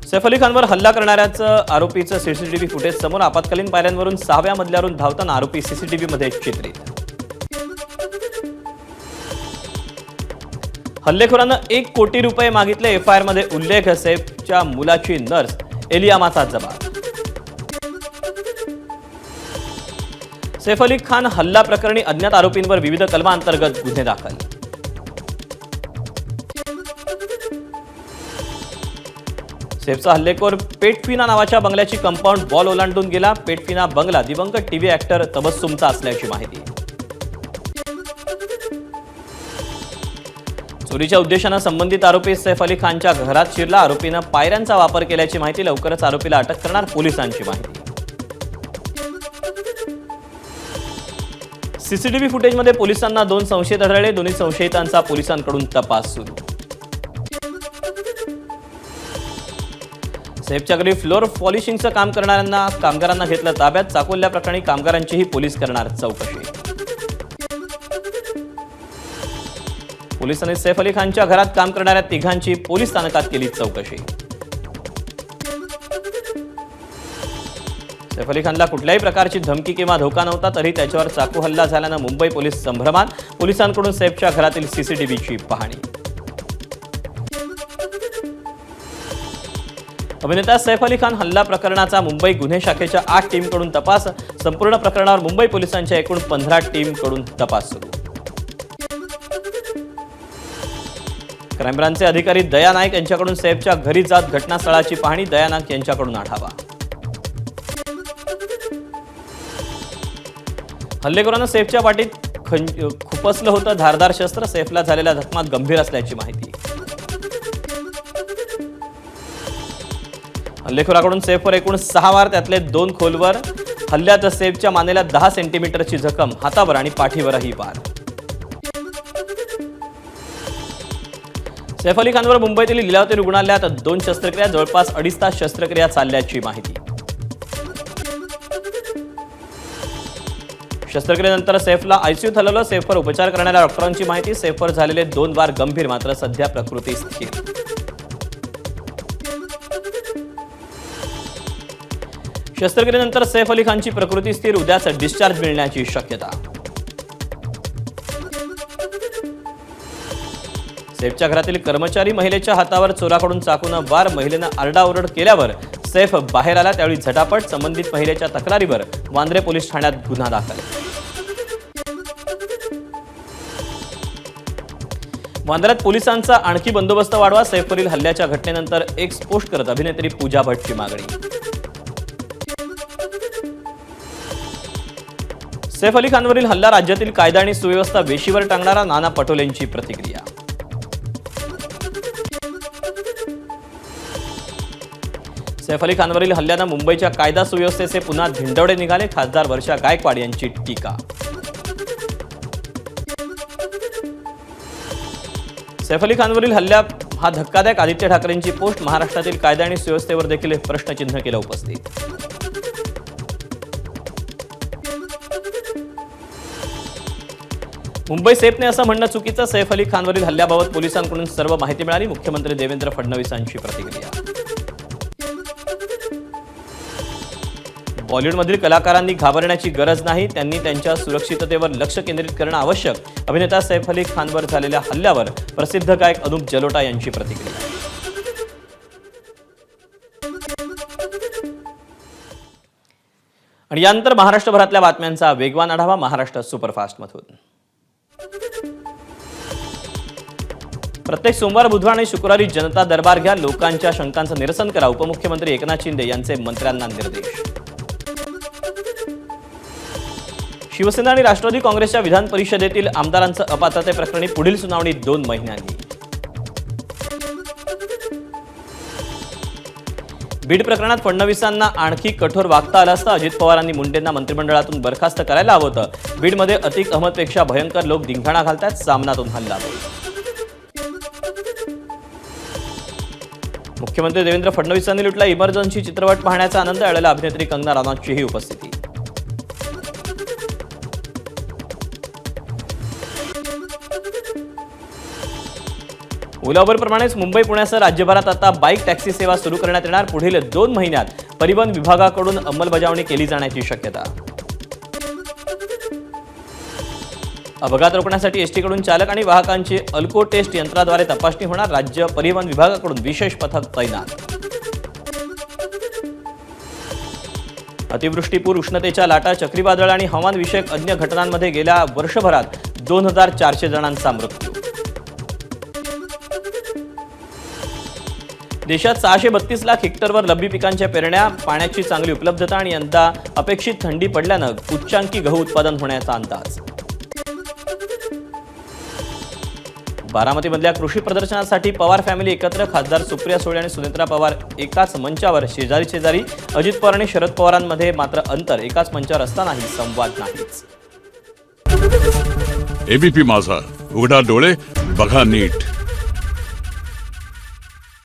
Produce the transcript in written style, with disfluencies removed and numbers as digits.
सैफ अली खानवर हल्ला करणाऱ्याचं आरोपीचं CCTV footage समोर आपत्कालीन पायऱ्यांवरून 6व्या मजल्यावरून धावताना आरोपी सीसीटीव्हीमध्ये चित्रित। हल्लेखोरानं 1 कोटी रुपये मागितले, एफआयआर मध्ये उल्लेख। सैफच्या मुलाची नर्स एलियामाचा जबाब। सैफ अली खान हल्ला प्रकरणी अज्ञात आरोपींवर विविध कलमांतर्गत गुन्हे दाखल। सैफचा हल्लेखोर पेटफिना नावाच्या बंगल्याची कंपाऊंड वॉल ओलांडून गेला। पेटफिना बंगला दिवंगत टीव्ही ऍक्टर तबस्सुमचा असल्याची माहिती। चोरीच्या उद्देशानं संबंधित आरोपी सैफ अली खानच्या घरात शिरला। आरोपीनं पायऱ्यांचा वापर केल्याची माहिती। लवकरच आरोपीला अटक करणार पोलिसांची माहिती। सीसीटीव्ही फुटेजमध्ये पोलिसांना 2 संशयित आढळले। दोन्ही संशयितांचा पोलिसांकडून तपास सुरू। सैफच्या घरी फ्लोर पॉलिशिंगचं काम करणाऱ्यांना कामगारांना घेतलं ताब्यात। चाकोल्या प्रकरणी कामगारांचीही पोलीस करणार चौकशी। पोलिसांनी सैफ अली खानच्या घरात काम करणाऱ्या 3घांची पोलीस स्थानकात केली चौकशी। सैफ अली खानला कुठल्याही प्रकारची धमकी किंवा धोका नव्हता, तरी त्याच्यावर चाकू हल्ला झाल्यानं मुंबई पोलीस संभ्रमात। पोलिसांकडून सैफच्या घरातील सीसीटीव्हीची पाहणी। अभिनेता सैफ अली खान हल्ला प्रकरणाचा मुंबई गुन्हे शाखेच्या 8 टीमकडून तपास। संपूर्ण प्रकरणावर मुंबई पोलिसांच्या एकूण 15 टीमकडून तपास सुरू। क्राईम ब्रांचचे अधिकारी दया नाईक यांच्याकडून सैफच्या घरी जात घटनास्थळाची पाहणी। दया नाईक यांच्याकडून आढावा। हल्लेखोरानं सैफच्या पाठीत खुपसलं होतं धारदार शस्त्र। सैफला झालेल्या जखमात गंभीर असल्याची माहिती। हल्लेखोराकडून सैफवर एकूण 6 वार, त्यातले 2 खोलवर। हल्ल्यात सैफच्या मानेला 10 सेंटीमीटरची जखम, हातावर आणि पाठीवरही वार। सैफ अली खानवर मुंबईतील लीलावती रुग्णालयात 2 शस्त्रक्रिया, जवळपास 2.5 तास शस्त्रक्रिया चालल्याची माहिती। शस्त्रक्रियेनंतर सैफला आयसीयूत हलवलं। सैफवर उपचार करणाऱ्या डॉक्टरांची माहिती। सैफवर झालेले 2 वार गंभीर, मात्र सध्या प्रकृती स्थिर। शस्त्रक्रियेनंतर सैफ अली खानची प्रकृती स्थिर, उद्याच डिस्चार्ज मिळण्याची शक्यता। सैफच्या घरातील कर्मचारी महिलेच्या हातावर चोराकडून चाकूनं वार। महिलेनं आरडाओरड केल्यावर सैफ बाहेर आला, त्यावेळी झटापट। संबंधित महिलेच्या तक्रारीवर वांद्रे पोलीस ठाण्यात गुन्हा दाखल। वांद्र्यात पोलिसांचा आणखी बंदोबस्त वाढवा। सैफवरील हल्ल्याच्या घटनेनंतर एक्स पोस्ट करत अभिनेत्री पूजा भट्टची मागणी। सैफ अली खानवरील हल्ला राज्यातील कायदा आणि सुव्यवस्था वेशीवर टांगणारा, नाना पटोलेंची प्रतिक्रिया। सैफ अली खानवरील हल्ल्यानं मुंबईच्या कायदा सुव्यवस्थेचे पुन्हा धिंडवडे निघाले। खासदार वर्षा गायकवाड यांची टीका। सैफ अली खानवरील हल्ला हा धक्कादायक, आदित्य ठाकरेंची पोस्ट। महाराष्ट्रातील कायदा आणि सुव्यवस्थेवर देखील प्रश्नचिन्ह केलं उपस्थित। मुंबई सेफने असं म्हणणं चुकीचं। सैफ अली खानवरील हल्ल्याबाबत पोलिसांकडून सर्व माहिती मिळाली। मुख्यमंत्री देवेंद्र फडणवीसांची प्रतिक्रिया। बॉलिवूडमधील कलाकारांनी घाबरण्याची गरज नाही, त्यांनी त्यांच्या सुरक्षिततेवर लक्ष केंद्रित करणं आवश्यक। अभिनेता सैफ अली खानवर झालेल्या हल्ल्यावर प्रसिद्ध गायक अनुप जलोटा यांची प्रतिक्रिया। आणि यानंतर महाराष्ट्रभरातल्या बातम्यांचा वेगवान आढावा महाराष्ट्र सुपरफास्टमधून। प्रत्येक सोमवार, बुधवार आणि शुक्रवारी जनता दरबार घ्या, लोकांच्या शंकांचं निरसन करा। उपमुख्यमंत्री एकनाथ शिंदे यांचे मंत्र्यांना निर्देश। शिवसेना आणि राष्ट्रवादी काँग्रेसच्या विधान परिषदेतील आमदारांचं अपात्रतेप्रकरणी पुढील सुनावणी 2 महिन्यांनी। बीड प्रकरणात फडणवीसांना आणखी कठोर वागता आलं असतं। अजित पवारांनी मुंडेंना मंत्रिमंडळातून बरखास्त करायला हवं होतं। बीडमध्ये अतिक अहमदपेक्षा भयंकर लोक धिंगाणा घालतात, सामनातून हल्ला। मुख्यमंत्री देवेंद्र फडणवीसांनी लुटला इमर्जन्सी चित्रपट पाहण्याचा आनंद। यावेळेला अभिनेत्री कंगना राणावतचीही उपस्थिती। ओला प्रमाणेच मुंबई पुण्यासह राज्यभरात आता बाईक टॅक्सी सेवा सुरू करण्यात येणार. पुढील 2 महिन्यात परिवहन विभागाकडून अंमलबजावणी केली जाण्याची शक्यता. अपघात रोखण्यासाठी एसटीकडून चालक आणि वाहकांची अल्को टेस्ट यंत्राद्वारे तपासणी होणार. राज्य परिवहन विभागाकडून विशेष पथक तैनात. अतिवृष्टीपूर, उष्णतेच्या लाटा, चक्रीवादळ आणि हवामानविषयक अन्य घटनांमध्ये गेल्या वर्षभरात 2400 जणांचा मृत्यू. देशात 632 लाख हेक्टरवर रब्बी पिकांच्या पेरण्या. पाण्याची चांगली उपलब्धता आणि यंदा अपेक्षित थंडी पडल्यानं उच्चांकी गहू उत्पादन होण्याचा अंदाज. बारामतीमधल्या कृषी प्रदर्शनासाठी पवार फॅमिली एकत्र. खासदार सुप्रिया सुळे आणि सुनेत्रा पवार एकाच मंचावर, शेजारी. अजित पवार आणि शरद पवारांमध्ये मात्र अंतर. एकाच मंचावर असतानाही संवाद नाहीच. एबीपी माझा, उघडा डोळे बघा नीट.